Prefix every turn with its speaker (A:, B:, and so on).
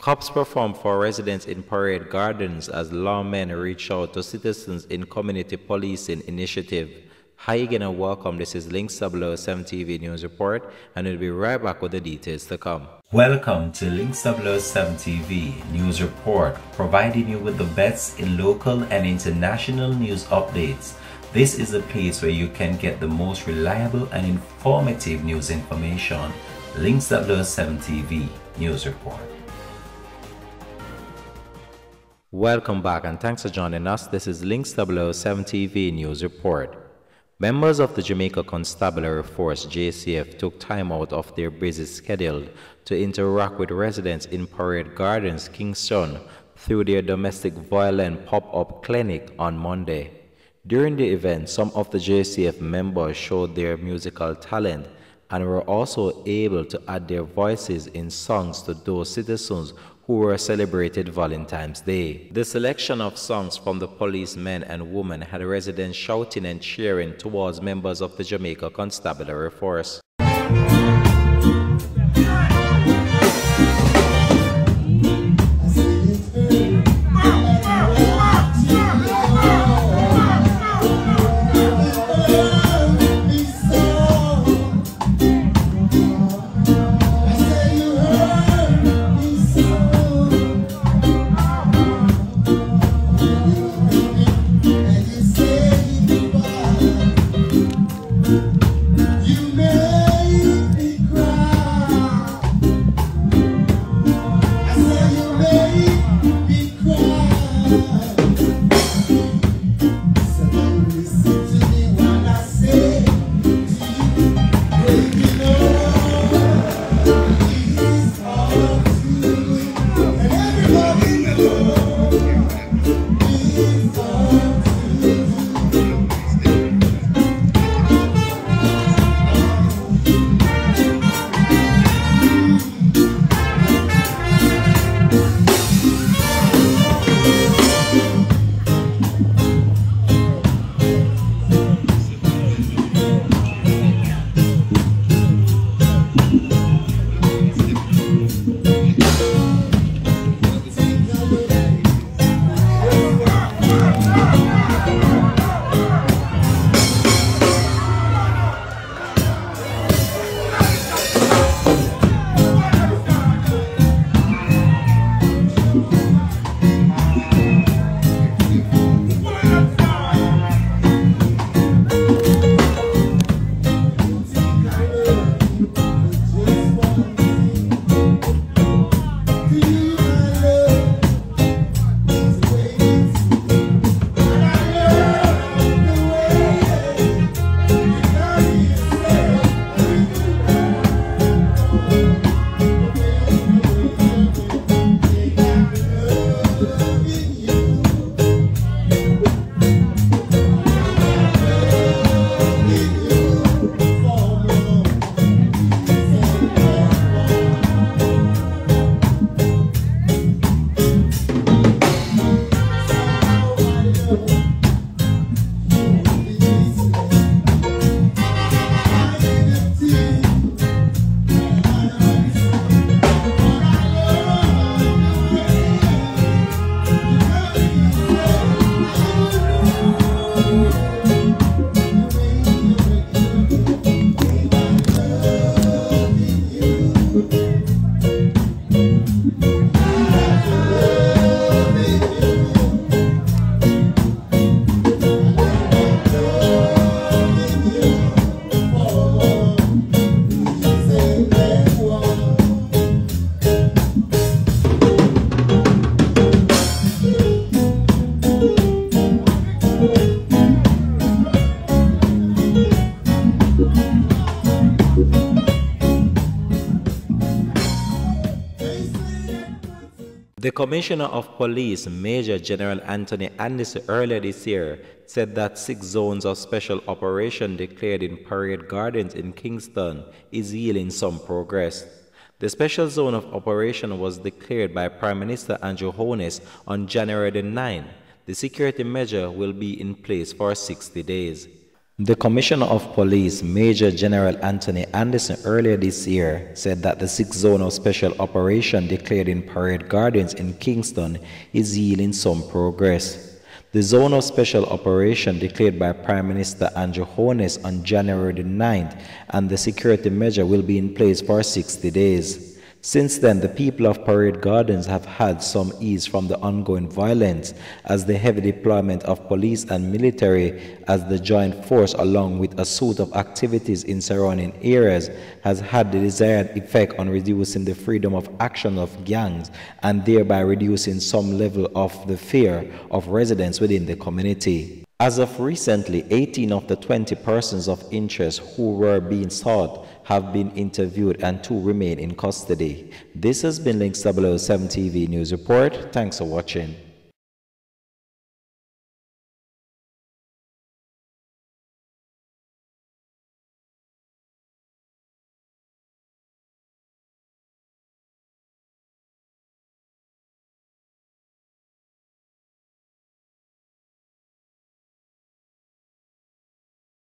A: Cops performed for residents in Parade Gardens as lawmen reach out to citizens in community policing initiative. Hi again and welcome. This is Links 007 TV News Report, and we'll be right back with the details to come. Welcome to Links 007 TV News Report, providing you with the best in local and international news updates. This is a place where you can get the most reliable and informative news information. Links 007 TV News Report. Welcome back and thanks for joining us. This is Links 007 TV News Report. Members of the Jamaica Constabulary Force JCF took time out of their busy schedule to interact with residents in Parade Gardens, Kingston, through their domestic violence pop-up clinic on Monday. During the event, some of the JCF members showed their musical talent and were also able to add their voices in songs to those citizens who were celebrated Valentine's Day. The selection of songs from the policemen and women had residents shouting and cheering towards members of the Jamaica Constabulary Force. The Commissioner of Police, Major General Anthony Anderson, earlier this year said that 6 zones of special operation declared in Parade Gardens in Kingston is yielding some progress. The special zone of operation was declared by Prime Minister Andrew Holness on January the 9th. The security measure will be in place for 60 days. The Commissioner of Police, Major General Anthony Anderson, earlier this year said that the 6th Zone of Special Operation declared in Parade Gardens in Kingston is yielding some progress. The Zone of Special Operation declared by Prime Minister Andrew Holness on January the 9th, and the security measure will be in place for 60 days. Since then, the people of Parade Gardens have had some ease from the ongoing violence, as the heavy deployment of police and military as the joint force, along with a suite of activities in surrounding areas, has had the desired effect on reducing the freedom of action of gangs and thereby reducing some level of the fear of residents within the community. As of recently, 18 of the 20 persons of interest who were being sought have been interviewed and 2 remain in custody. This has been Links 007 TV News Report. Thanks for watching.